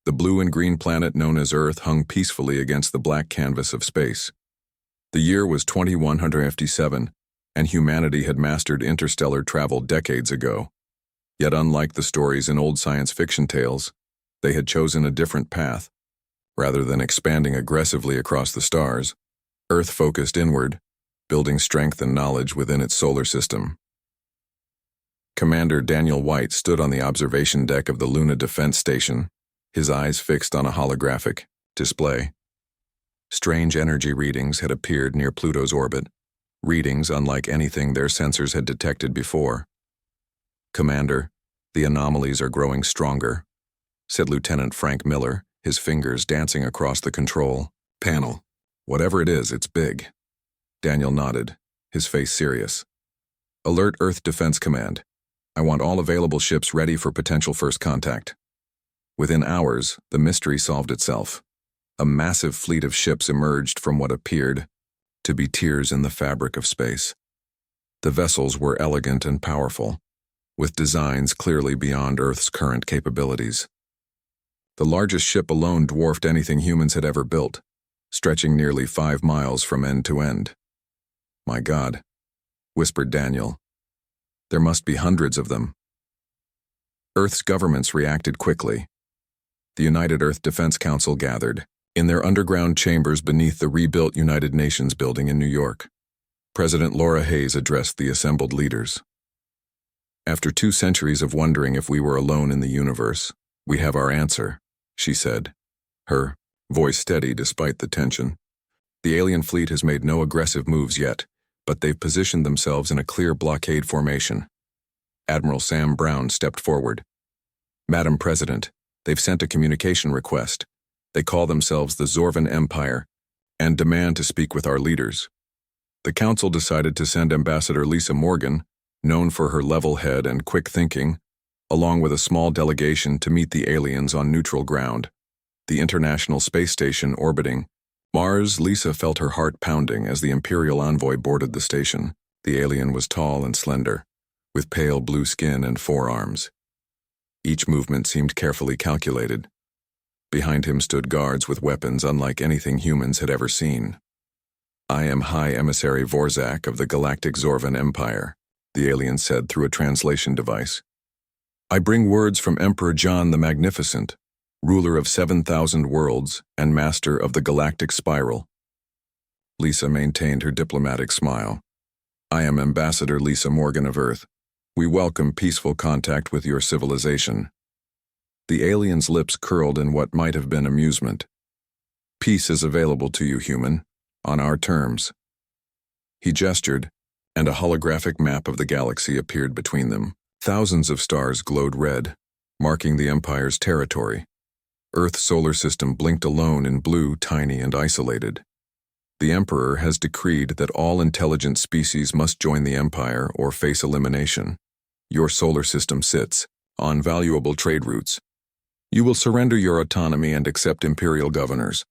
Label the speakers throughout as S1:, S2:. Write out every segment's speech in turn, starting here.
S1: The blue and green planet known as Earth hung peacefully against the black canvas of space. The year was 2157, and humanity had mastered interstellar travel decades ago. Yet unlike the stories in old science fiction tales, they had chosen a different path. Rather than expanding aggressively across the stars, Earth focused inward, building strength and knowledge within its solar system. Commander Daniel White stood on the observation deck of the Luna Defense Station, his eyes fixed on a holographic display. Strange energy readings had appeared near Pluto's orbit, readings unlike anything their sensors had detected before. "Commander, the anomalies are growing stronger," said Lieutenant Frank Miller, his fingers dancing across the control panel. "Whatever it is, it's big." Daniel nodded, his face serious. "Alert Earth Defense Command. I want all available ships ready for potential first contact." Within hours, the mystery solved itself. A massive fleet of ships emerged from what appeared to be tears in the fabric of space. The vessels were elegant and powerful, with designs clearly beyond Earth's current capabilities. The largest ship alone dwarfed anything humans had ever built, stretching nearly 5 miles from end to end. "My God," whispered Daniel. "There must be hundreds of them." Earth's governments reacted quickly. The United Earth Defense Council gathered in their underground chambers beneath the rebuilt United Nations building in New York. President Laura Hayes addressed the assembled leaders. "After 2 centuries of wondering if we were alone in the universe, we have our answer," she said, her voice steady despite the tension. "The alien fleet has made no aggressive moves yet, but they've positioned themselves in a clear blockade formation." Admiral Sam Brown stepped forward. "Madam President, they've sent a communication request. They call themselves the Zorvan Empire and demand to speak with our leaders." The council decided to send Ambassador Lisa Morgan, known for her level head and quick thinking, along with a small delegation to meet the aliens on neutral ground, the International Space Station orbiting Mars. Lisa felt her heart pounding as the Imperial envoy boarded the station. The alien was tall and slender, with pale blue skin and 4 arms. Each movement seemed carefully calculated. Behind him stood guards with weapons unlike anything humans had ever seen. "I am High Emissary Vorzak of the Galactic Zorvan Empire," the alien said through a translation device. "I bring words from Emperor John the Magnificent, ruler of 7,000 worlds and master of the galactic spiral." Lisa maintained her diplomatic smile. "I am Ambassador Lisa Morgan of Earth. We welcome peaceful contact with your civilization." The alien's lips curled in what might have been amusement. "Peace is available to you, human, on our terms." He gestured, and a holographic map of the galaxy appeared between them. Thousands of stars glowed red, marking the Empire's territory. Earth's solar system blinked alone in blue, tiny and isolated. "The Emperor has decreed that all intelligent species must join the Empire or face elimination. Your solar system sits on valuable trade routes. You will surrender your autonomy and accept Imperial governors.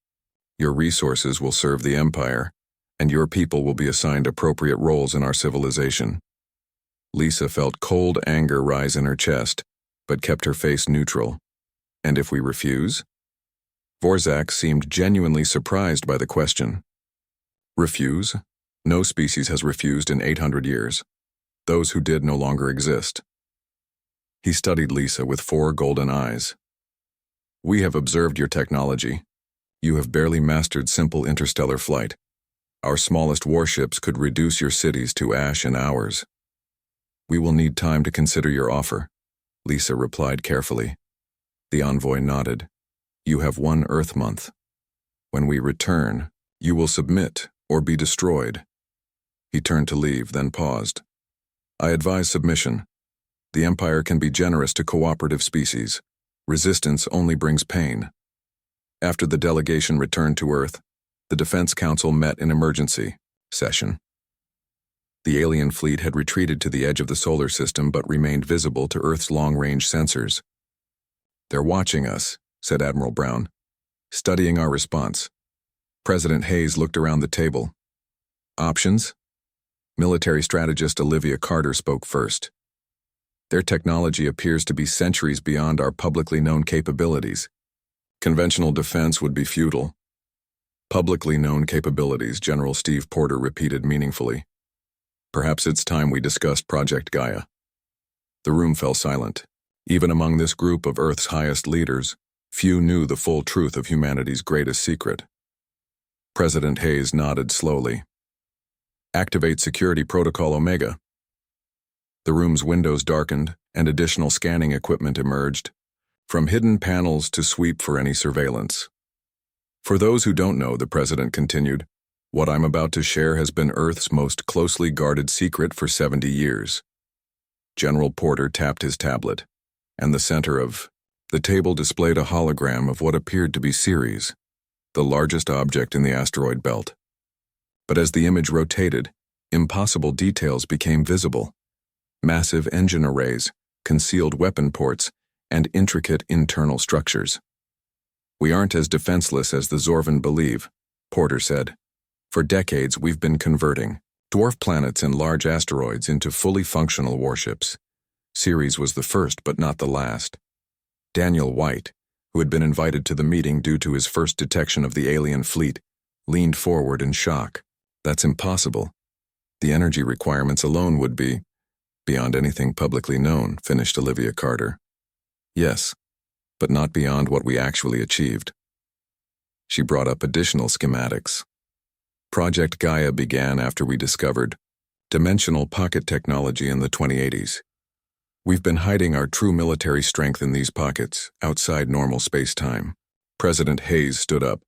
S1: Your resources will serve the Empire, and your people will be assigned appropriate roles in our civilization." Lisa felt cold anger rise in her chest, but kept her face neutral. "And if we refuse?" Vorzak seemed genuinely surprised by the question. "Refuse? No species has refused in 800 years. Those who did no longer exist." He studied Lisa with 4 golden eyes. "We have observed your technology. You have barely mastered simple interstellar flight. Our smallest warships could reduce your cities to ash in hours." "We will need time to consider your offer," Lisa replied carefully. The envoy nodded. "You have 1 Earth month. When we return, you will submit or be destroyed." He turned to leave, then paused. "I advise submission. The Empire can be generous to cooperative species. Resistance only brings pain." After the delegation returned to Earth, the Defense Council met in emergency session. The alien fleet had retreated to the edge of the solar system but remained visible to Earth's long-range sensors. "They're watching us," said Admiral Brown, studying our response. President Hayes looked around the table. "Options?" Military strategist Olivia Carter spoke first. "Their technology appears to be centuries beyond our publicly known capabilities. Conventional defense would be futile. Publicly known capabilities, General Steve Porter repeated meaningfully. Perhaps it's time we discussed Project Gaia. The room fell silent. Even among this group of Earth's highest leaders, few knew the full truth of humanity's greatest secret. President Hayes nodded slowly. Activate Security Protocol Omega. The room's windows darkened, and additional scanning equipment emerged, from hidden panels to sweep for any surveillance. For those who don't know, the president continued, what I'm about to share has been Earth's most closely guarded secret for 70 years. General Porter tapped his tablet, and the center of the table displayed a hologram of what appeared to be Ceres, the largest object in the asteroid belt. But as the image rotated, impossible details became visible. Massive engine arrays, concealed weapon ports, and intricate internal structures. We aren't as defenseless as the Zorvan believe, Porter said. For decades, we've been converting dwarf planets and large asteroids into fully functional warships. Ceres was the first, but not the last. Daniel White, who had been invited to the meeting due to his first detection of the alien fleet, leaned forward in shock. That's impossible. The energy requirements alone would be beyond anything publicly known, finished Olivia Carter. Yes, but not beyond what we actually achieved. She brought up additional schematics. Project Gaia began after we discovered dimensional pocket technology in the 2080s. We've been hiding our true military strength in these pockets, outside normal space-time. President Hayes stood up.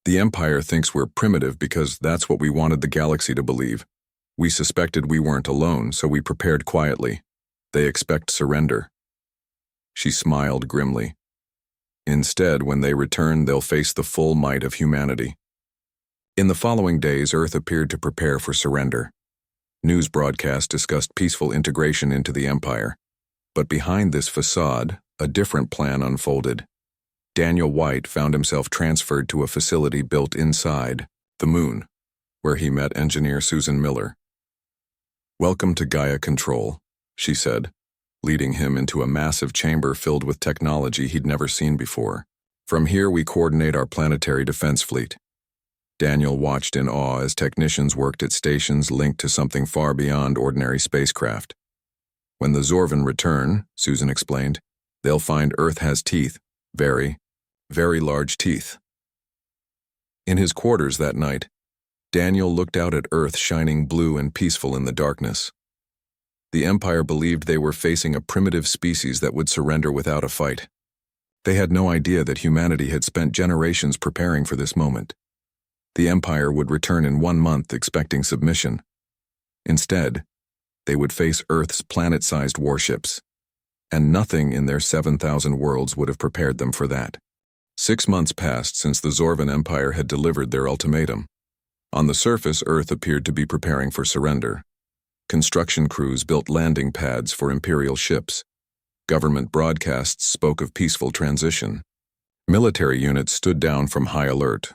S1: The Empire thinks we're primitive because that's what we wanted the galaxy to believe. We suspected we weren't alone, so we prepared quietly. They expect surrender. She smiled grimly. Instead, when they return, they'll face the full might of humanity. In the following days, Earth appeared to prepare for surrender. News broadcasts discussed peaceful integration into the Empire. But behind this facade, a different plan unfolded. Daniel White found himself transferred to a facility built inside the Moon, where he met engineer Susan Miller. Welcome to Gaia Control, she said, leading him into a massive chamber filled with technology he'd never seen before. From here, we coordinate our planetary defense fleet. Daniel watched in awe as technicians worked at stations linked to something far beyond ordinary spacecraft. When the Zorvan return, Susan explained, they'll find Earth has teeth, very, very large teeth. In his quarters that night, Daniel looked out at Earth shining blue and peaceful in the darkness. The Empire believed they were facing a primitive species that would surrender without a fight. They had no idea that humanity had spent generations preparing for this moment. The Empire would return in 1 month expecting submission. Instead, they would face Earth's planet-sized warships, and nothing in their 7,000 worlds would have prepared them for that. 6 months passed since the Zorvan Empire had delivered their ultimatum. On the surface, Earth appeared to be preparing for surrender. Construction crews built landing pads for Imperial ships. Government broadcasts spoke of peaceful transition. Military units stood down from high alert.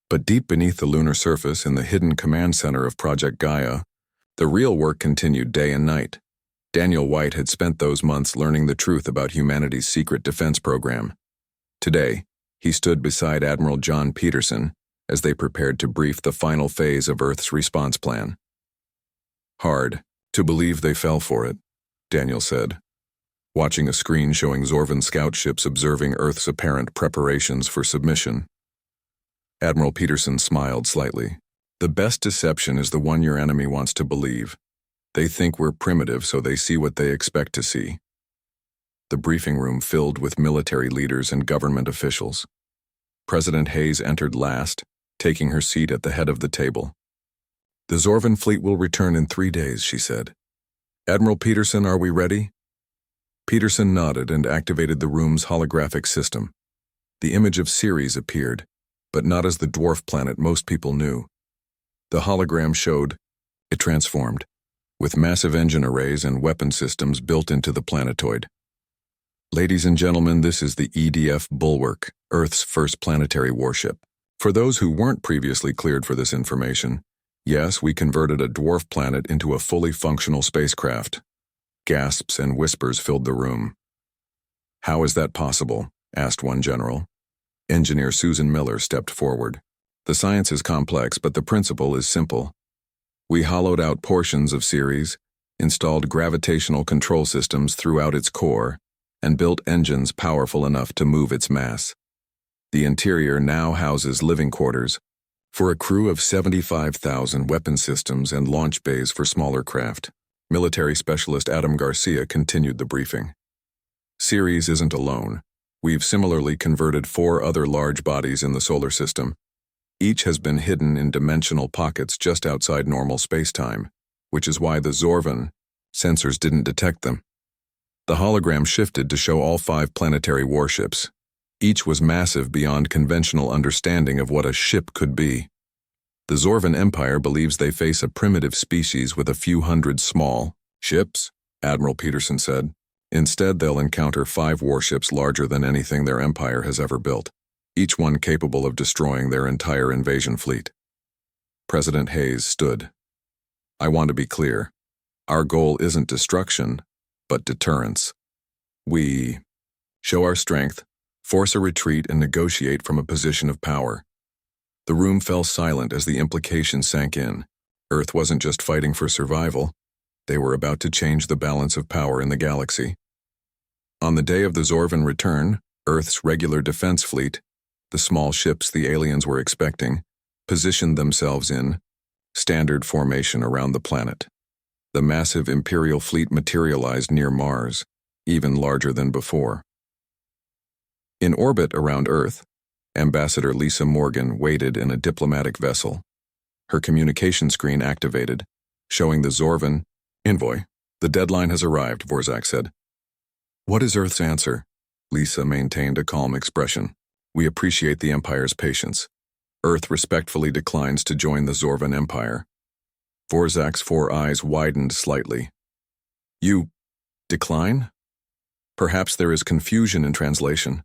S1: But deep beneath the lunar surface, in the hidden command center of Project Gaia, the real work continued day and night. Daniel White had spent those months learning the truth about humanity's secret defense program. Today, he stood beside Admiral John Peterson as they prepared to brief the final phase of Earth's response plan. Hard to believe they fell for it, Daniel said, watching a screen showing Zorvan scout ships observing Earth's apparent preparations for submission. Admiral Peterson smiled slightly. The best deception is the one your enemy wants to believe. They think we're primitive, so they see what they expect to see. The briefing room filled with military leaders and government officials. President Hayes entered last, taking her seat at the head of the table. The Zorvan fleet will return in 3 days, she said. Admiral Peterson, are we ready? Peterson nodded and activated the room's holographic system. The image of Ceres appeared, but not as the dwarf planet most people knew. The hologram showed it transformed, with massive engine arrays and weapon systems built into the planetoid. Ladies and gentlemen, this is the EDF Bulwark, Earth's first planetary warship. For those who weren't previously cleared for this information, yes, we converted a dwarf planet into a fully functional spacecraft. Gasps and whispers filled the room. How is that possible? Asked one general. Engineer Susan Miller stepped forward. The science is complex, but the principle is simple. We hollowed out portions of Ceres, installed gravitational control systems throughout its core, and built engines powerful enough to move its mass. The interior now houses living quarters for a crew of 75,000 weapon systems and launch bays for smaller craft. Military specialist Adam Garcia continued the briefing. Ceres isn't alone. We've similarly converted 4 other large bodies in the solar system. Each has been hidden in dimensional pockets just outside normal spacetime, which is why the Zorvan sensors didn't detect them. The hologram shifted to show all 5 planetary warships. Each was massive beyond conventional understanding of what a ship could be. The Zorvan Empire believes they face a primitive species with a few hundred small ships, Admiral Peterson said. Instead, they'll encounter 5 warships larger than anything their empire has ever built, each one capable of destroying their entire invasion fleet. President Hayes stood. I want to be clear. Our goal isn't destruction, but deterrence. We show our strength, force a retreat, and negotiate from a position of power. The room fell silent as the implication sank in. Earth wasn't just fighting for survival. They were about to change the balance of power in the galaxy. On the day of the Zorvan return, Earth's regular defense fleet, the small ships the aliens were expecting, positioned themselves in standard formation around the planet. The massive Imperial fleet materialized near Mars, even larger than before. In orbit around Earth, Ambassador Lisa Morgan waited in a diplomatic vessel. Her communication screen activated, showing the Zorvan envoy. The deadline has arrived, Vorzak said. What is Earth's answer? Lisa maintained a calm expression. We appreciate the Empire's patience. Earth respectfully declines to join the Zorvan Empire. Vorzak's 4 eyes widened slightly. You decline? Perhaps there is confusion in translation.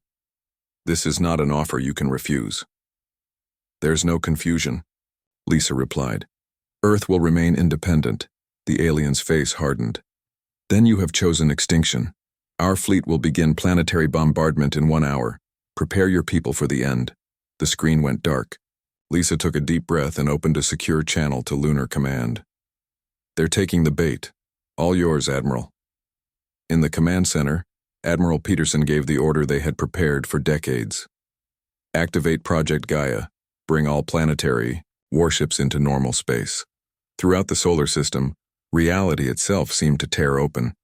S1: This is not an offer you can refuse. There's no confusion, Lisa replied. Earth will remain independent. The alien's face hardened. Then you have chosen extinction. Our fleet will begin planetary bombardment in 1 hour. Prepare your people for the end. The screen went dark. Lisa took a deep breath and opened a secure channel to Lunar Command. They're taking the bait. All yours, Admiral. In the command center, Admiral Peterson gave the order they had prepared for decades. Activate Project Gaia. Bring all planetary warships into normal space. Throughout the solar system, reality itself seemed to tear open.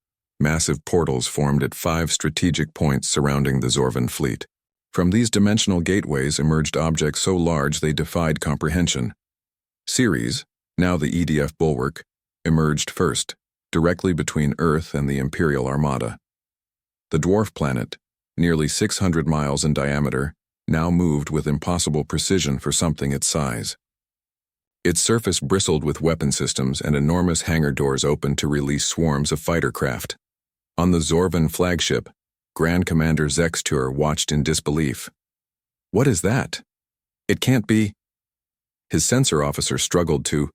S1: Massive portals formed at 5 strategic points surrounding the Zorvan fleet. From these dimensional gateways emerged objects so large they defied comprehension. Ceres, now the EDF bulwark, emerged first, directly between Earth and the Imperial Armada. The dwarf planet, nearly 600 miles in diameter, now moved with impossible precision for something its size. Its surface bristled with weapon systems and enormous hangar doors opened to release swarms of fighter craft. On the Zorvan flagship, Grand Commander Zextur watched in disbelief. What is that? It can't be. His sensor officer struggled to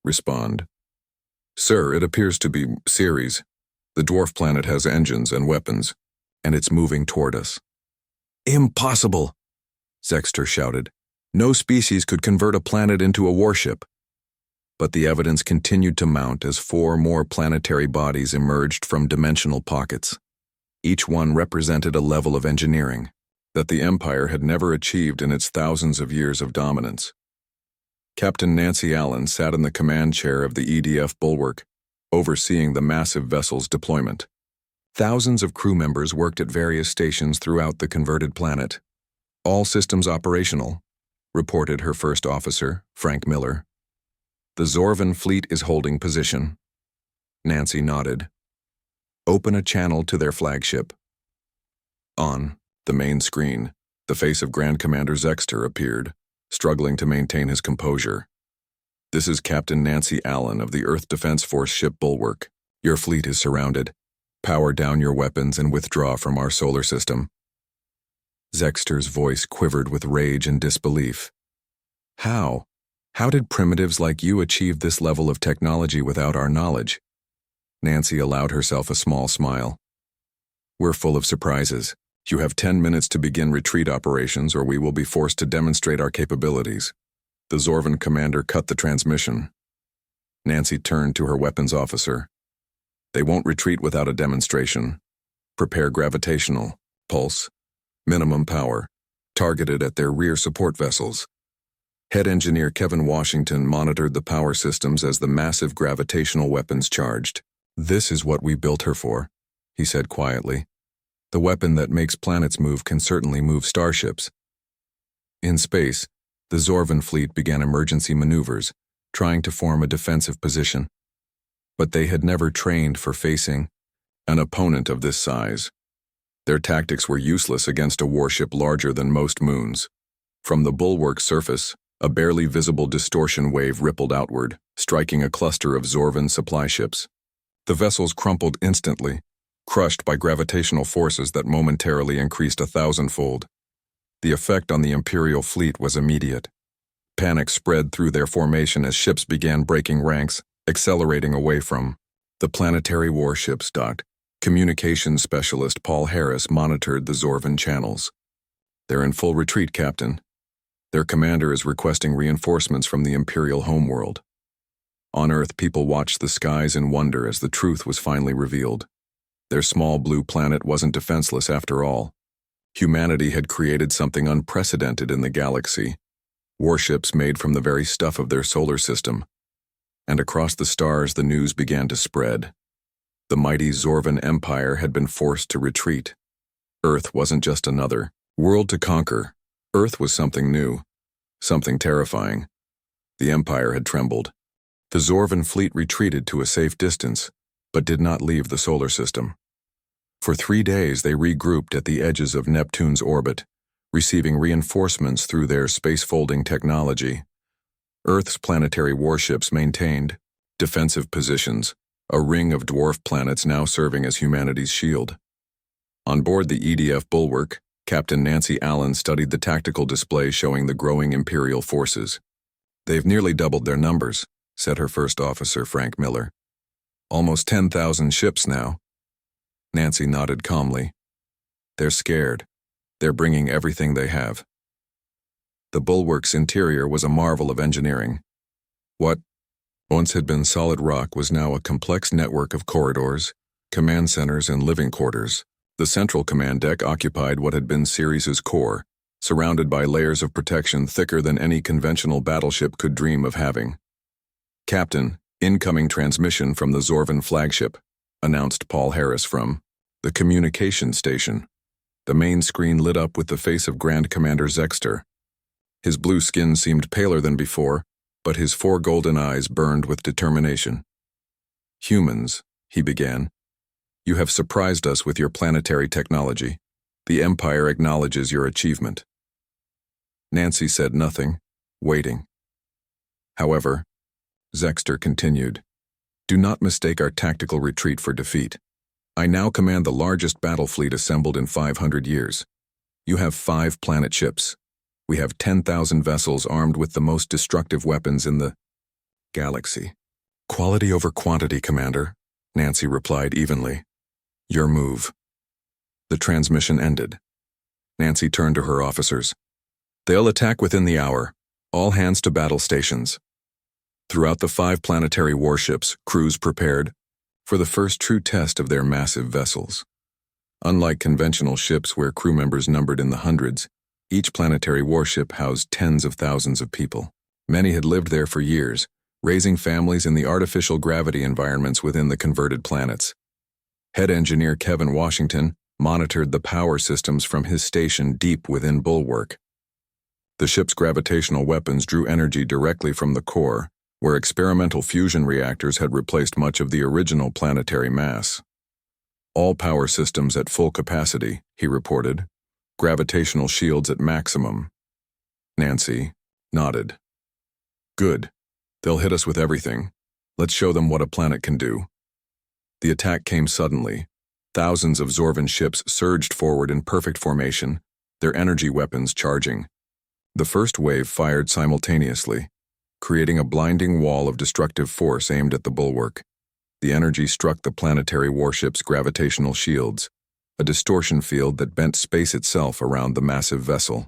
S1: respond. Sir, it appears to be Ceres. The dwarf planet has engines and weapons, and it's moving toward us. Impossible, Zextur shouted. No species could convert a planet into a warship. But the evidence continued to mount as 4 more planetary bodies emerged from dimensional pockets. Each one represented a level of engineering that the Empire had never achieved in its thousands of years of dominance. Captain Nancy Allen sat in the command chair of the EDF bulwark, overseeing the massive vessel's deployment. Thousands of crew members worked at various stations throughout the converted planet. All systems operational, reported her first officer, Frank Miller. The Zorvan fleet is holding position. Nancy nodded. Open a channel to their flagship. On the main screen, the face of Grand Commander Zextur appeared, struggling to maintain his composure. This is Captain Nancy Allen of the Earth Defense Force ship Bulwark. Your fleet is surrounded. Power down your weapons and withdraw from our solar system. Zextur's voice quivered with rage and disbelief. How? How did primitives like you achieve this level of technology without our knowledge? Nancy allowed herself a small smile. We're full of surprises. You have 10 minutes to begin retreat operations, or we will be forced to demonstrate our capabilities. The Zorvan commander cut the transmission. Nancy turned to her weapons officer. They won't retreat without a demonstration. Prepare gravitational, pulse, minimum power, targeted at their rear support vessels. Head engineer Kevin Washington monitored the power systems as the massive gravitational weapons charged. "This is what we built her for," he said quietly. "The weapon that makes planets move can certainly move starships." In space, the Zorvan fleet began emergency maneuvers, trying to form a defensive position. But they had never trained for facing an opponent of this size. Their tactics were useless against a warship larger than most moons. From the bulwark surface, a barely visible distortion wave rippled outward, striking a cluster of Zorvan supply ships. The vessels crumpled instantly, crushed by gravitational forces that momentarily increased 1,000-fold. The effect on the Imperial fleet was immediate. Panic spread through their formation as ships began breaking ranks, accelerating away from the planetary warships. Communications specialist Paul Harris monitored the Zorvan channels. "They're in full retreat, Captain. Their commander is requesting reinforcements from the Imperial homeworld." On Earth, people watched the skies in wonder as the truth was finally revealed. Their small blue planet wasn't defenseless after all. Humanity had created something unprecedented in the galaxy. Warships made from the very stuff of their solar system. And across the stars the news began to spread. The mighty Zorvan Empire had been forced to retreat. Earth wasn't just another world to conquer. Earth was something new, something terrifying. The Empire had trembled. The Zorvan fleet retreated to a safe distance, but did not leave the solar system. For 3 days they regrouped at the edges of Neptune's orbit, receiving reinforcements through their space-folding technology. Earth's planetary warships maintained defensive positions, a ring of dwarf planets now serving as humanity's shield. On board the EDF Bulwark, Captain Nancy Allen studied the tactical display showing the growing Imperial forces. "They've nearly doubled their numbers," said her first officer, Frank Miller. "Almost 10,000 ships now." Nancy nodded calmly. "They're scared. They're bringing everything they have." The Bulwark's interior was a marvel of engineering. What once had been solid rock was now a complex network of corridors, command centers, and living quarters. The central command deck occupied what had been Ceres' core, surrounded by layers of protection thicker than any conventional battleship could dream of having. "Captain, incoming transmission from the Zorvan flagship," announced Paul Harris from the communication station. The main screen lit up with the face of Grand Commander Zexter. His blue skin seemed paler than before, but his 4 golden eyes burned with determination. "Humans," he began, "you have surprised us with your planetary technology. The Empire acknowledges your achievement." Nancy said nothing, waiting. However, Zexter continued, "Do not mistake our tactical retreat for defeat. I now command the largest battle fleet assembled in 500 years. You have 5 planet ships. We have 10,000 vessels armed with the most destructive weapons in the galaxy." "Quality over quantity, Commander," Nancy replied evenly. "Your move." The transmission ended. Nancy turned to her officers. "They'll attack within the hour. All hands to battle stations." Throughout the 5 planetary warships, crews prepared for the first true test of their massive vessels. Unlike conventional ships where crew members numbered in the hundreds, each planetary warship housed tens of thousands of people. Many had lived there for years, raising families in the artificial gravity environments within the converted planets. Head engineer Kevin Washington monitored the power systems from his station deep within Bulwark. The ship's gravitational weapons drew energy directly from the core, where experimental fusion reactors had replaced much of the original planetary mass. "All power systems at full capacity," he reported. "Gravitational shields at maximum." Nancy nodded. "Good. They'll hit us with everything. Let's show them what a planet can do." The attack came suddenly. Thousands of Zorvan ships surged forward in perfect formation, their energy weapons charging. The first wave fired simultaneously, creating a blinding wall of destructive force aimed at the Bulwark. The energy struck the planetary warship's gravitational shields, a distortion field that bent space itself around the massive vessel.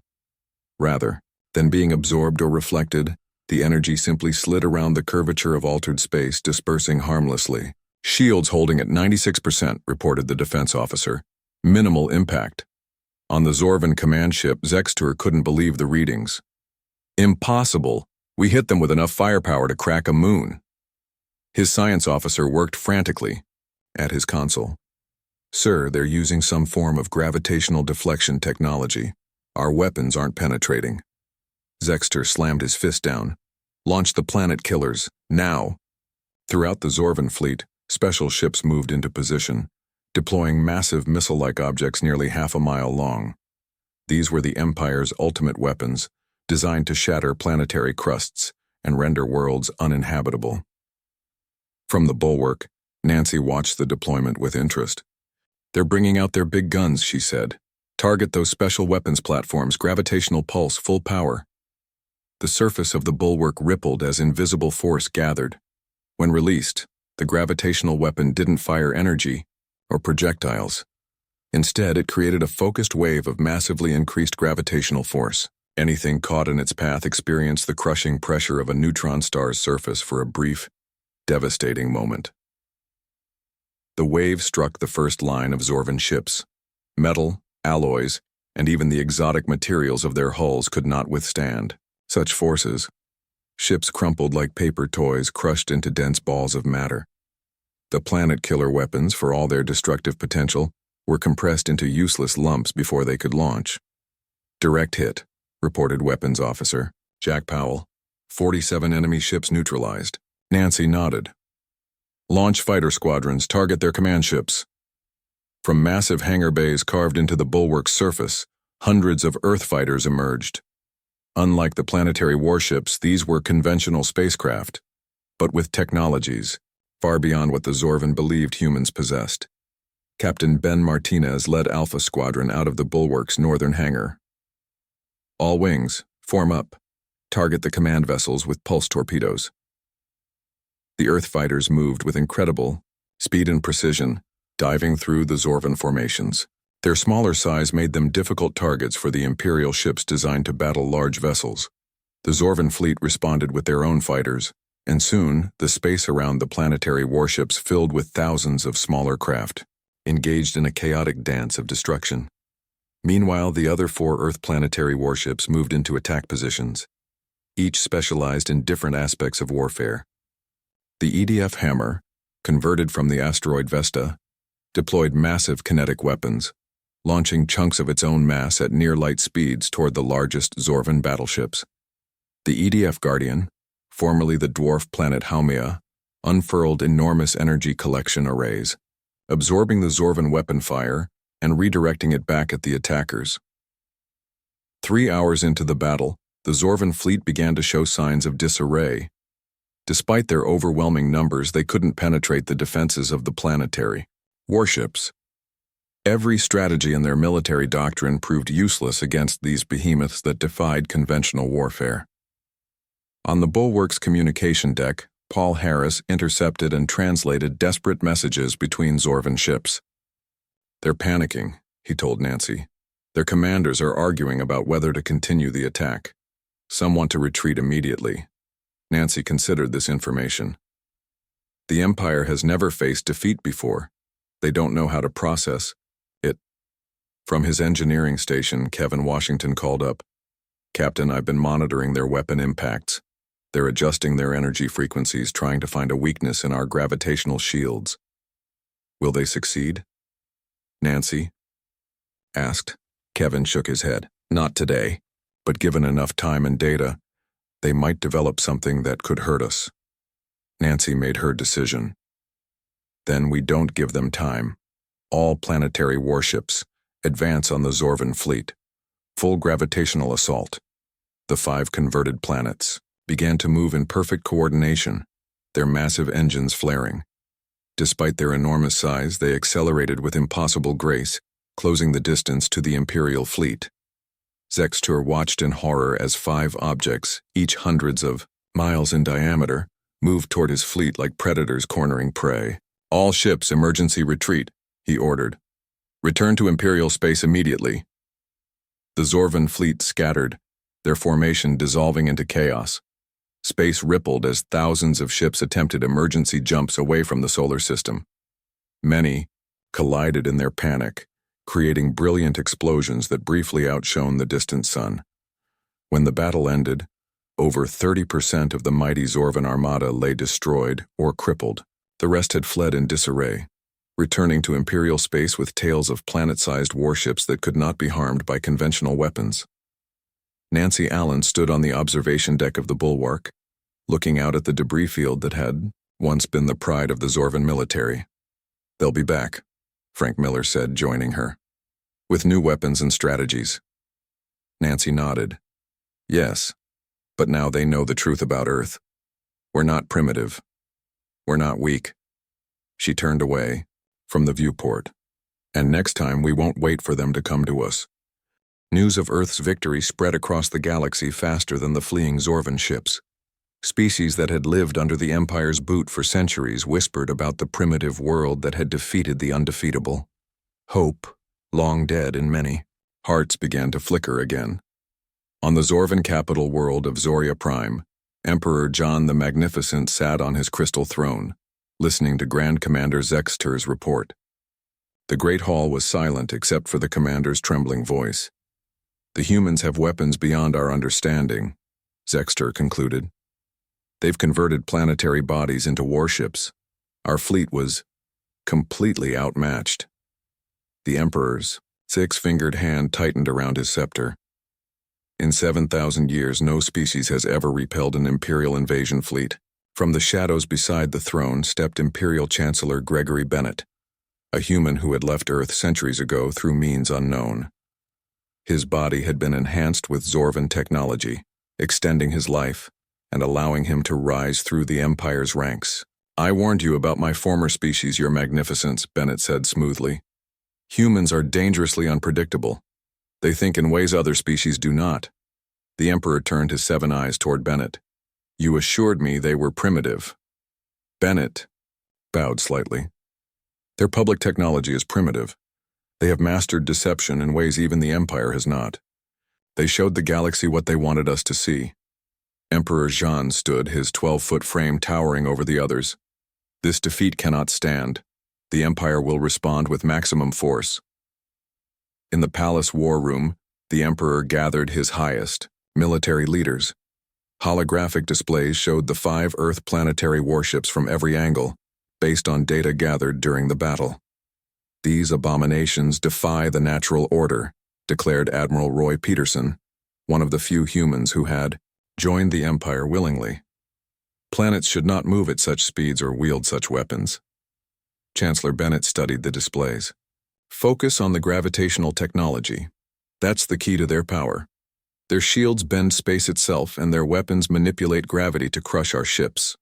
S1: Rather than being absorbed or reflected, the energy simply slid around the curvature of altered space, dispersing harmlessly. "Shields holding at 96%, reported the defense officer. "Minimal impact." On the Zorvan command ship, Zextur couldn't believe the readings. "Impossible. We hit them with enough firepower to crack a moon." His science officer worked frantically at his console. "Sir, they're using some form of gravitational deflection technology. Our weapons aren't penetrating." Zextur slammed his fist down. "Launch the planet killers, now." Throughout the Zorvan fleet, special ships moved into position, deploying massive missile-like objects nearly half a mile long. These were the Empire's ultimate weapons, designed to shatter planetary crusts and render worlds uninhabitable. From the bulwark, Nancy watched the deployment with interest. "They're bringing out their big guns," she said. "Target those special weapons platforms, gravitational pulse, full power." The surface of the bulwark rippled as invisible force gathered. When released, the gravitational weapon didn't fire energy or projectiles. Instead, it created a focused wave of massively increased gravitational force. Anything caught in its path experienced the crushing pressure of a neutron star's surface for a brief, devastating moment. The wave struck the first line of Zorvan ships. Metal, alloys, and even the exotic materials of their hulls could not withstand such forces. Ships crumpled like paper toys, crushed into dense balls of matter. The planet killer weapons, for all their destructive potential, were compressed into useless lumps before they could launch. "Direct hit," reported Weapons Officer Jack Powell. 47 enemy ships neutralized. Nancy nodded. "Launch fighter squadrons, target their command ships." From massive hangar bays carved into the bulwark's surface, hundreds of Earth fighters emerged. Unlike the planetary warships, these were conventional spacecraft, but with technologies far beyond what the Zorvan believed humans possessed. Captain Ben Martinez led Alpha Squadron out of the bulwark's northern hangar. "All wings, form up. Target the command vessels with pulse torpedoes." The Earth fighters moved with incredible speed and precision, diving through the Zorvan formations. Their smaller size made them difficult targets for the Imperial ships designed to battle large vessels. The Zorvan fleet responded with their own fighters, and soon the space around the planetary warships filled with thousands of smaller craft, engaged in a chaotic dance of destruction. Meanwhile, the other 4 Earth planetary warships moved into attack positions, each specialized in different aspects of warfare. The EDF Hammer, converted from the asteroid Vesta, deployed massive kinetic weapons, launching chunks of its own mass at near-light speeds toward the largest Zorvan battleships. The EDF Guardian, formerly the dwarf planet Haumea, unfurled enormous energy collection arrays, absorbing the Zorvan weapon fire and redirecting it back at the attackers. 3 hours into the battle, the Zorvan fleet began to show signs of disarray. Despite their overwhelming numbers, they couldn't penetrate the defenses of the planetary warships. Every strategy in their military doctrine proved useless against these behemoths that defied conventional warfare. On the bulwark's communication deck, Paul Harris intercepted and translated desperate messages between Zorvan ships. "They're panicking," he told Nancy. "Their commanders are arguing about whether to continue the attack. Some want to retreat immediately." Nancy considered this information. The Empire has never faced defeat before. They don't know how to process it. From his engineering station, Kevin Washington called up. "Captain, I've been monitoring their weapon impacts. They're adjusting their energy frequencies, trying to find a weakness in our gravitational shields. Will they succeed?" Nancy asked. Kevin shook his head. "Not today, but given enough time and data, they might develop something that could hurt us." Nancy made her decision. "Then we don't give them time. All planetary warships, advance on the Zorvan fleet. Full gravitational assault." The 5 converted planets began to move in perfect coordination, their massive engines flaring. Despite their enormous size, they accelerated with impossible grace, closing the distance to the Imperial fleet. Zextur watched in horror as 5 objects, each hundreds of miles in diameter, moved toward his fleet like predators cornering prey. "All ships, emergency retreat," he ordered. Return to Imperial space immediately. The Zorvan fleet scattered, their formation dissolving into chaos. Space rippled as thousands of ships attempted emergency jumps away from the solar system. Many collided in their panic, creating brilliant explosions that briefly outshone the distant sun. When the battle ended, over 30% of the mighty Zorvan armada lay destroyed or crippled. The rest had fled in disarray, returning to Imperial space with tales of planet-sized warships that could not be harmed by conventional weapons. Nancy Allen stood on the observation deck of the Bulwark, looking out at the debris field that had once been the pride of the Zorvan military. "They'll be back," Frank Miller said, joining her. "With new weapons and strategies." Nancy nodded. "Yes, but now they know the truth about Earth. We're not primitive. We're not weak." She turned away from the viewport. "And next time we won't wait for them to come to us." News of Earth's victory spread across the galaxy faster than the fleeing Zorvan ships. Species that had lived under the Empire's boot for centuries whispered about the primitive world that had defeated the undefeatable. Hope, long dead in many, hearts began to flicker again. On the Zorvan capital world of Zoria Prime, Emperor John the Magnificent sat on his crystal throne, listening to Grand Commander Zexter's report. The Great Hall was silent except for the commander's trembling voice. "The humans have weapons beyond our understanding," Zexter concluded. "They've converted planetary bodies into warships. Our fleet was completely outmatched." The Emperor's six-fingered hand tightened around his scepter. "In 7,000 years, no species has ever repelled an Imperial invasion fleet." From the shadows beside the throne stepped Imperial Chancellor Gregory Bennett, a human who had left Earth centuries ago through means unknown. His body had been enhanced with Zorvan technology, extending his life and allowing him to rise through the Empire's ranks. "I warned you about my former species, Your Magnificence," Bennett said smoothly. "Humans are dangerously unpredictable. They think in ways other species do not." The Emperor turned his seven eyes toward Bennett. "You assured me they were primitive." Bennett bowed slightly. "Their public technology is primitive. They have mastered deception in ways even the Empire has not. They showed the galaxy what they wanted us to see." Emperor Jean stood, his 12-foot frame towering over the others. "This defeat cannot stand. The Empire will respond with maximum force." In the palace war room, the Emperor gathered his highest military leaders. Holographic displays showed the 5 Earth planetary warships from every angle, based on data gathered during the battle. "These abominations defy the natural order," declared Admiral Roy Peterson, one of the few humans who had joined the Empire willingly. "Planets should not move at such speeds or wield such weapons." Chancellor Bennett studied the displays. "Focus on the gravitational technology. That's the key to their power. Their shields bend space itself, and their weapons manipulate gravity to crush our ships."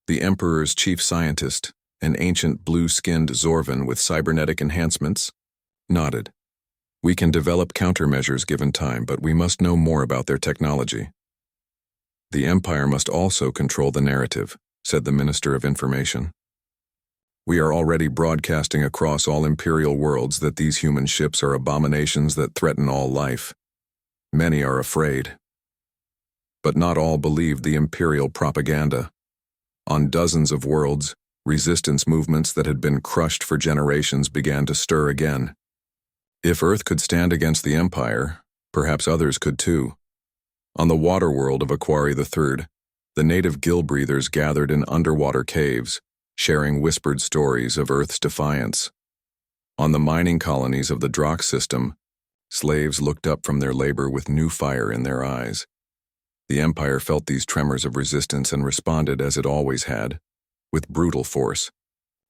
S1: The Emperor's chief scientist, an ancient blue-skinned Zorvan with cybernetic enhancements, nodded. "We can develop countermeasures given time, but we must know more about their technology." "The Empire must also control the narrative," said the Minister of Information. "We are already broadcasting across all Imperial worlds that these human ships are abominations that threaten all life. Many are afraid. But not all believed the Imperial propaganda. On dozens of worlds, resistance movements that had been crushed for generations began to stir again. If Earth could stand against the Empire, perhaps others could too. On the water world of Aquari III, the native gill-breathers gathered in underwater caves, sharing whispered stories of Earth's defiance. On the mining colonies of the Drox system, slaves looked up from their labor with new fire in their eyes. The Empire felt these tremors of resistance and responded as it always had, with brutal force.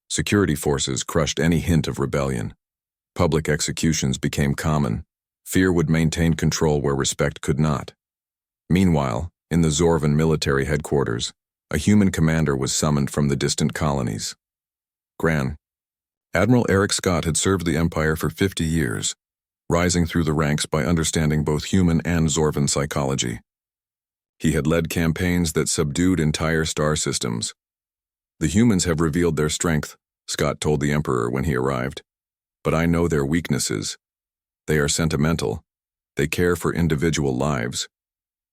S1: Security forces crushed any hint of rebellion. Public executions became common. Fear would maintain control where respect could not. Meanwhile, in the Zorvan military headquarters, a human commander was summoned from the distant colonies. Gran. Admiral Eric Scott had served the Empire for 50 years, rising through the ranks by understanding both human and Zorvan psychology. He had led campaigns that subdued entire star systems. "The humans have revealed their strength," Scott told the Emperor when he arrived. But I know their weaknesses. They are sentimental. They care for individual lives.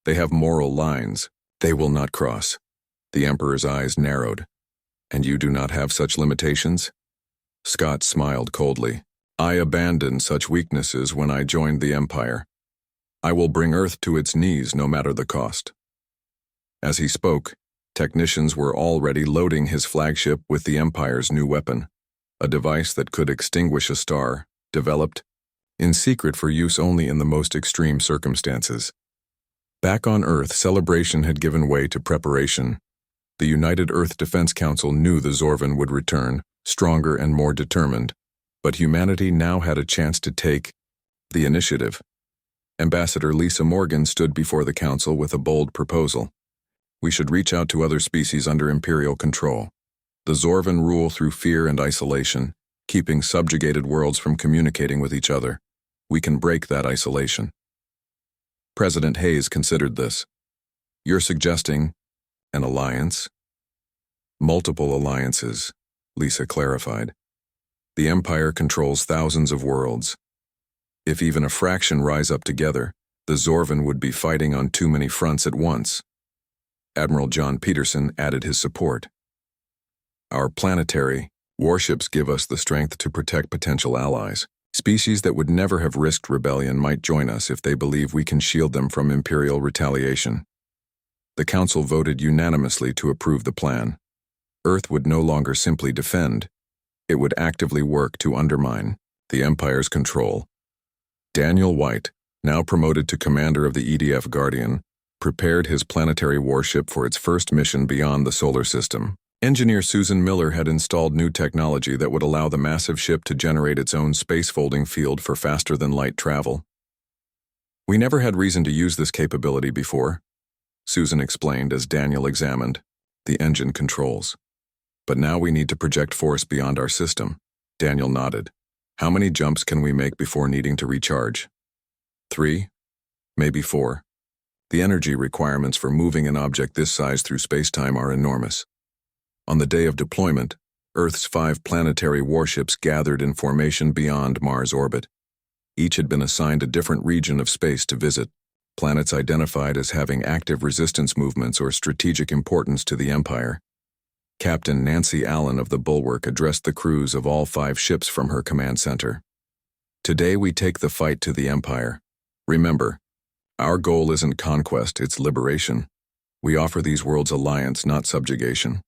S1: They have moral lines. They will not cross. The Emperor's eyes narrowed. And you do not have such limitations? Scott smiled coldly. I abandoned such weaknesses when I joined the Empire. I will bring Earth to its knees no matter the cost. As he spoke, technicians were already loading his flagship with the Empire's new weapon, a device that could extinguish a star, developed in secret for use only in the most extreme circumstances. Back on Earth, celebration had given way to preparation. The United Earth Defense Council knew the Zorvan would return, stronger and more determined, but humanity now had a chance to take the initiative. Ambassador Lisa Morgan stood before the Council with a bold proposal. We should reach out to other species under Imperial control. The Zorvan rule through fear and isolation, keeping subjugated worlds from communicating with each other. We can break that isolation. President Hayes considered this. You're suggesting an alliance? Multiple alliances, Lisa clarified. The Empire controls thousands of worlds. If even a fraction rise up together, the Zorvan would be fighting on too many fronts at once. Admiral John Peterson added his support. Our planetary warships give us the strength to protect potential allies. Species that would never have risked rebellion might join us if they believe we can shield them from Imperial retaliation. The Council voted unanimously to approve the plan. Earth would no longer simply defend. It would actively work to undermine the Empire's control. Daniel White, now promoted to commander of the EDF Guardian, prepared his planetary warship for its first mission beyond the solar system. Engineer Susan Miller had installed new technology that would allow the massive ship to generate its own space-folding field for faster-than-light travel. We never had reason to use this capability before, Susan explained as Daniel examined the engine controls. But now we need to project force beyond our system. Daniel nodded. How many jumps can we make before needing to recharge? 3, maybe 4. The energy requirements for moving an object this size through space-time are enormous. On the day of deployment, Earth's 5 planetary warships gathered in formation beyond Mars' orbit. Each had been assigned a different region of space to visit, planets identified as having active resistance movements or strategic importance to the Empire. Captain Nancy Allen of the Bulwark addressed the crews of all 5 ships from her command center. Today we take the fight to the Empire. Remember, our goal isn't conquest, it's liberation. We offer these worlds alliance, not subjugation.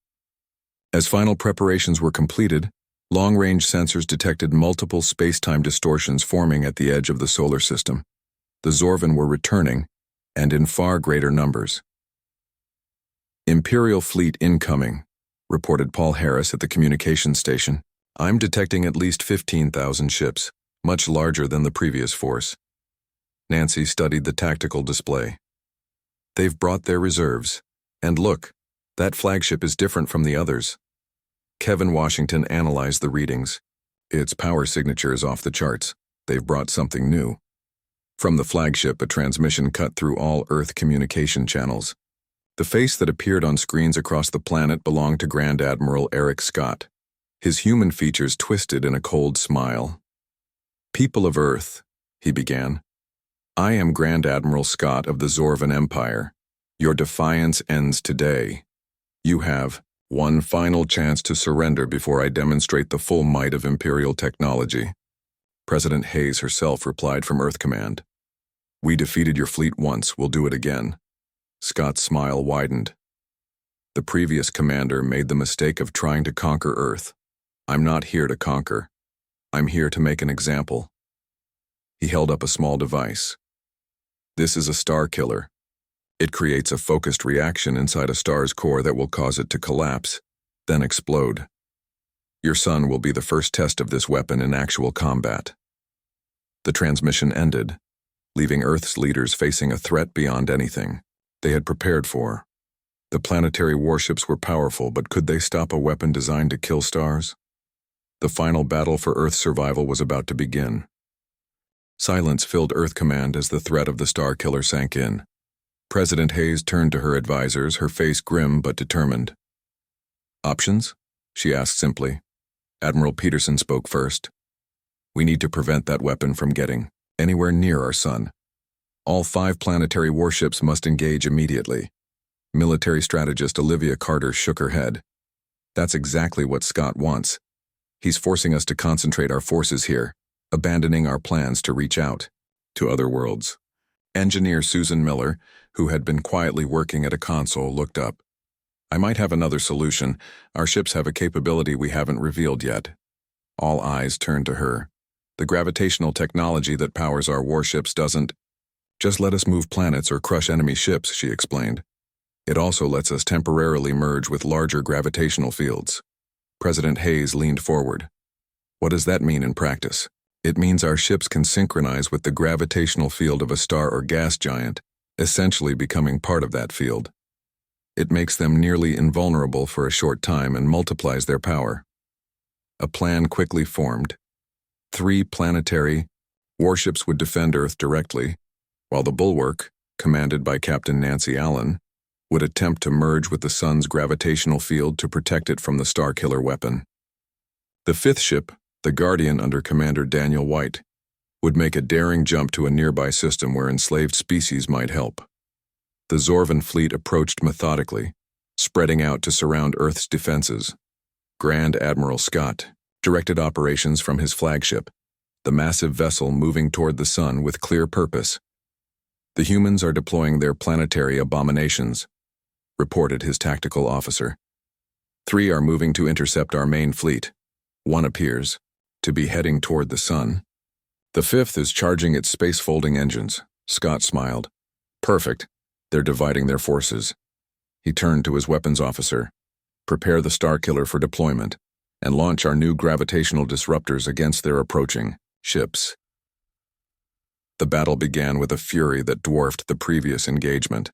S1: As final preparations were completed, long-range sensors detected multiple space-time distortions forming at the edge of the solar system. The Zorvan were returning, and in far greater numbers. Imperial fleet incoming, reported Paul Harris at the communications station. I'm detecting at least 15,000 ships, much larger than the previous force. Nancy studied the tactical display. They've brought their reserves. And look, that flagship is different from the others. Kevin Washington analyzed the readings. Its power signature is off the charts. They've brought something new. From the flagship, a transmission cut through all Earth communication channels. The face that appeared on screens across the planet belonged to Grand Admiral Eric Scott. His human features twisted in a cold smile. People of Earth, he began. I am Grand Admiral Scott of the Zorvan Empire. Your defiance ends today. You have one final chance to surrender before I demonstrate the full might of Imperial technology. President Hayes herself replied from Earth Command. We defeated your fleet once, we'll do it again. Scott's smile widened. The previous commander made the mistake of trying to conquer Earth. I'm not here to conquer. I'm here to make an example. He held up a small device. This is a star killer. It creates a focused reaction inside a star's core that will cause it to collapse, then explode. Your son will be the first test of this weapon in actual combat. The transmission ended, leaving Earth's leaders facing a threat beyond anything they had prepared for. The planetary warships were powerful, but could they stop a weapon designed to kill stars? The final battle for Earth's survival was about to begin. Silence filled Earth Command as the threat of the star killer sank in. President Hayes turned to her advisors, her face grim but determined. Options? She asked simply. Admiral Peterson spoke first. We need to prevent that weapon from getting anywhere near our sun. All 5 planetary warships must engage immediately. Military strategist Olivia Carter shook her head. That's exactly what Scott wants. He's forcing us to concentrate our forces here, abandoning our plans to reach out to other worlds. Engineer Susan Miller, who had been quietly working at a console, looked up. I might have another solution. Our ships have a capability we haven't revealed yet. All eyes turned to her. The gravitational technology that powers our warships doesn't just let us move planets or crush enemy ships, she explained. It also lets us temporarily merge with larger gravitational fields. President Hayes leaned forward. What does that mean in practice? It means our ships can synchronize with the gravitational field of a star or gas giant, essentially becoming part of that field. It makes them nearly invulnerable for a short time and multiplies their power. A plan quickly formed. 3 planetary warships would defend Earth directly, while the Bulwark, commanded by Captain Nancy Allen, would attempt to merge with the sun's gravitational field to protect it from the Starkiller weapon. The 5th ship, the Guardian under Commander Daniel White, would make a daring jump to a nearby system where enslaved species might help. The Zorvan fleet approached methodically, spreading out to surround Earth's defenses. Grand Admiral Scott directed operations from his flagship, the massive vessel moving toward the sun with clear purpose. The humans are deploying their planetary abominations, reported his tactical officer. 3 are moving to intercept our main fleet. 1 appears to be heading toward the sun. The 5th is charging its space-folding engines. Scott smiled. Perfect. They're dividing their forces. He turned to his weapons officer. Prepare the Starkiller for deployment and launch our new gravitational disruptors against their approaching ships. The battle began with a fury that dwarfed the previous engagement.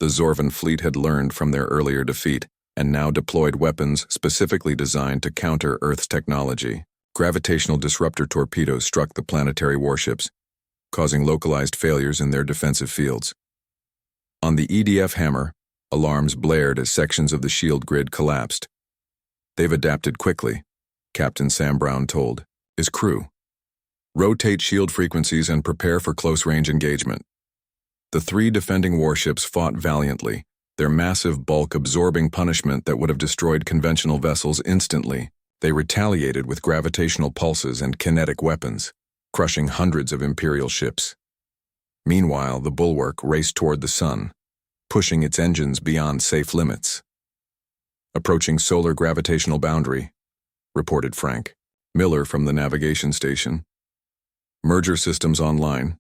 S1: The Zorvan fleet had learned from their earlier defeat and now deployed weapons specifically designed to counter Earth's technology. Gravitational disruptor torpedoes struck the planetary warships, causing localized failures in their defensive fields. On the EDF Hammer, alarms blared as sections of the shield grid collapsed. They've adapted quickly, Captain Sam Brown told his crew. Rotate shield frequencies and prepare for close-range engagement. The 3 defending warships fought valiantly, their massive bulk absorbing punishment that would have destroyed conventional vessels instantly. They retaliated with gravitational pulses and kinetic weapons, crushing hundreds of Imperial ships. Meanwhile, the Bulwark raced toward the sun, pushing its engines beyond safe limits. Approaching solar gravitational boundary, reported Frank Miller from the navigation station. Merger systems online.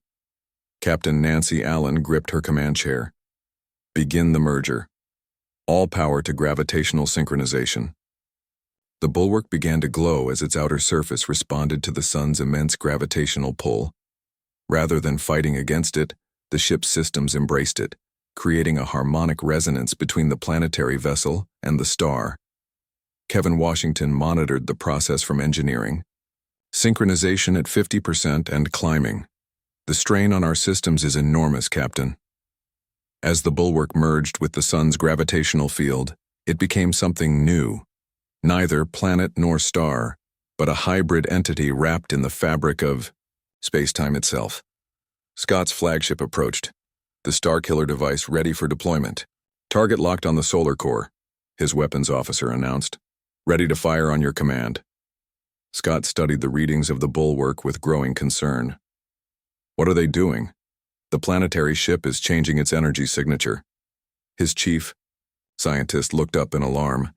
S1: Captain Nancy Allen gripped her command chair. Begin the merger. All power to gravitational synchronization. The Bulwark began to glow as its outer surface responded to the sun's immense gravitational pull. Rather than fighting against it, the ship's systems embraced it, creating a harmonic resonance between the planetary vessel and the star. Kevin Washington monitored the process from engineering. Synchronization at 50% and climbing. The strain on our systems is enormous, Captain. As the Bulwark merged with the sun's gravitational field, it became something new. Neither planet nor star, but a hybrid entity wrapped in the fabric of space-time itself. Scott's flagship approached, the Starkiller device ready for deployment. Target locked on the solar core, his weapons officer announced. Ready to fire on your command. Scott studied the readings of the Bulwark with growing concern. What are they doing? The planetary ship is changing its energy signature. His chief scientist looked up in alarm.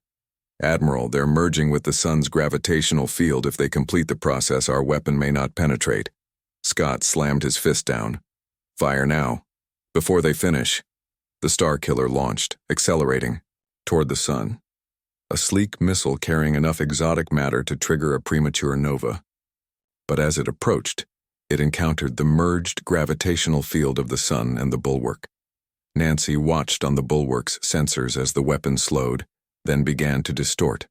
S1: Admiral, they're merging with the sun's gravitational field. If they complete the process, our weapon may not penetrate. Scott slammed his fist down. Fire now. Before they finish. The Starkiller launched, accelerating, toward the sun. A sleek missile carrying enough exotic matter to trigger a premature nova. But as it approached, it encountered the merged gravitational field of the sun and the Bulwark. Nancy watched on the Bulwark's sensors as the weapon slowed, then began to distort.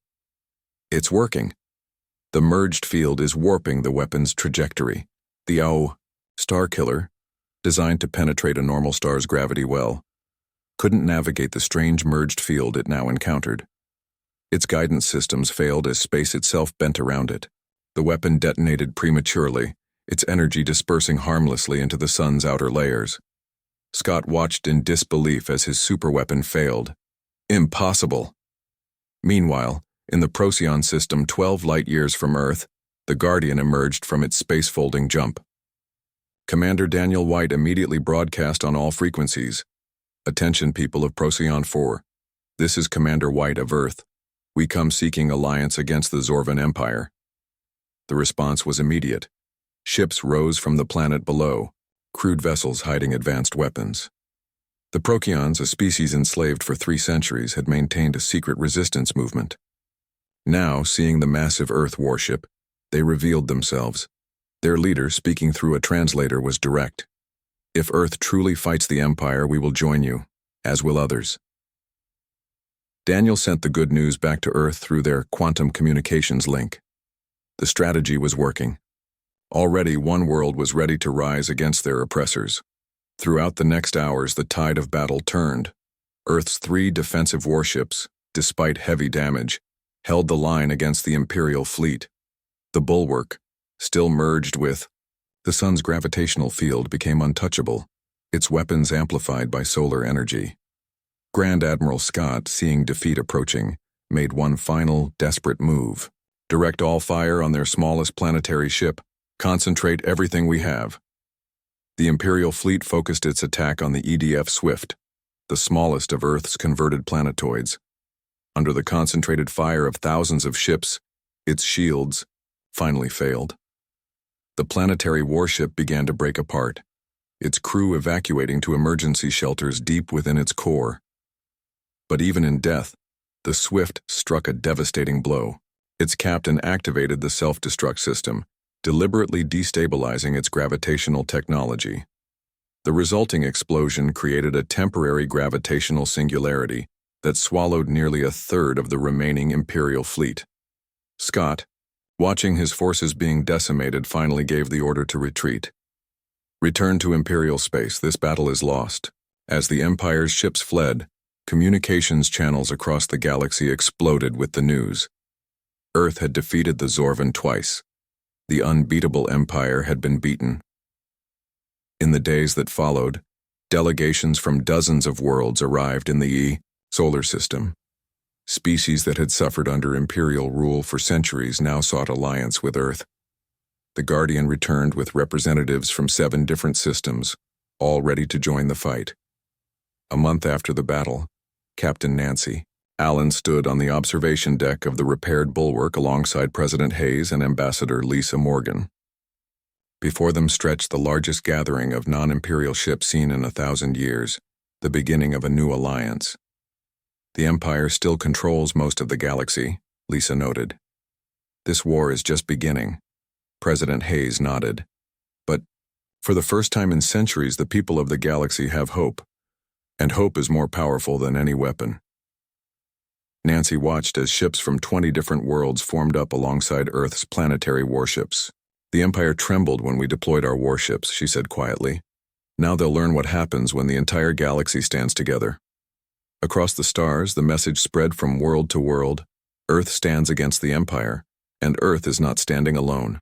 S1: It's working. The merged field is warping the weapon's trajectory. The Starkiller, designed to penetrate a normal star's gravity well, couldn't navigate the strange merged field it now encountered. Its guidance systems failed as space itself bent around it. The weapon detonated prematurely, its energy dispersing harmlessly into the sun's outer layers. Scott watched in disbelief as his superweapon failed. Impossible! Meanwhile, in the Procyon system 12 light-years from Earth, the Guardian emerged from its space-folding jump. Commander Daniel White immediately broadcast on all frequencies. "Attention, people of Procyon 4. This is Commander White of Earth. We come seeking alliance against the Zorvan Empire." The response was immediate. Ships rose from the planet below, crude vessels hiding advanced weapons. The Procyons, a species enslaved for 3 centuries, had maintained a secret resistance movement. Now, seeing the massive Earth warship, they revealed themselves. Their leader, speaking through a translator, was direct. "If Earth truly fights the Empire, we will join you, as will others." Daniel sent the good news back to Earth through their quantum communications link. The strategy was working. Already one world was ready to rise against their oppressors. Throughout the next hours, the tide of battle turned. Earth's 3 defensive warships, despite heavy damage, held the line against the Imperial fleet. The bulwark, still merged with the sun's gravitational field, became untouchable, its weapons amplified by solar energy. Grand Admiral Scott, seeing defeat approaching, made one final, desperate move. "Direct all fire on their smallest planetary ship. Concentrate everything we have." The Imperial fleet focused its attack on the EDF Swift, the smallest of Earth's converted planetoids. Under the concentrated fire of thousands of ships, its shields finally failed. The planetary warship began to break apart, its crew evacuating to emergency shelters deep within its core. But even in death, the Swift struck a devastating blow. Its captain activated the self-destruct system, deliberately destabilizing its gravitational technology. The resulting explosion created a temporary gravitational singularity that swallowed nearly a third of the remaining Imperial fleet. Scott, watching his forces being decimated, finally gave the order to retreat. "Return to Imperial space. This battle is lost." As the Empire's ships fled, communications channels across the galaxy exploded with the news. Earth had defeated the Zorvan twice. The unbeatable Empire had been beaten. In the days that followed, delegations from dozens of worlds arrived in the solar system. Species that had suffered under Imperial rule for centuries now sought alliance with Earth. The Guardian returned with representatives from 7 different systems, all ready to join the fight. A month after the battle, Captain Nancy Allen stood on the observation deck of the repaired bulwark alongside President Hayes and Ambassador Lisa Morgan. Before them stretched the largest gathering of non-Imperial ships seen in 1,000 years, the beginning of a new alliance. "The Empire still controls most of the galaxy," Lisa noted. "This war is just beginning." President Hayes nodded. "But for the first time in centuries, the people of the galaxy have hope. And hope is more powerful than any weapon." Nancy watched as ships from 20 different worlds formed up alongside Earth's planetary warships. "The Empire trembled when we deployed our warships," she said quietly. "Now they'll learn what happens when the entire galaxy stands together." Across the stars, the message spread from world to world. Earth stands against the Empire, and Earth is not standing alone.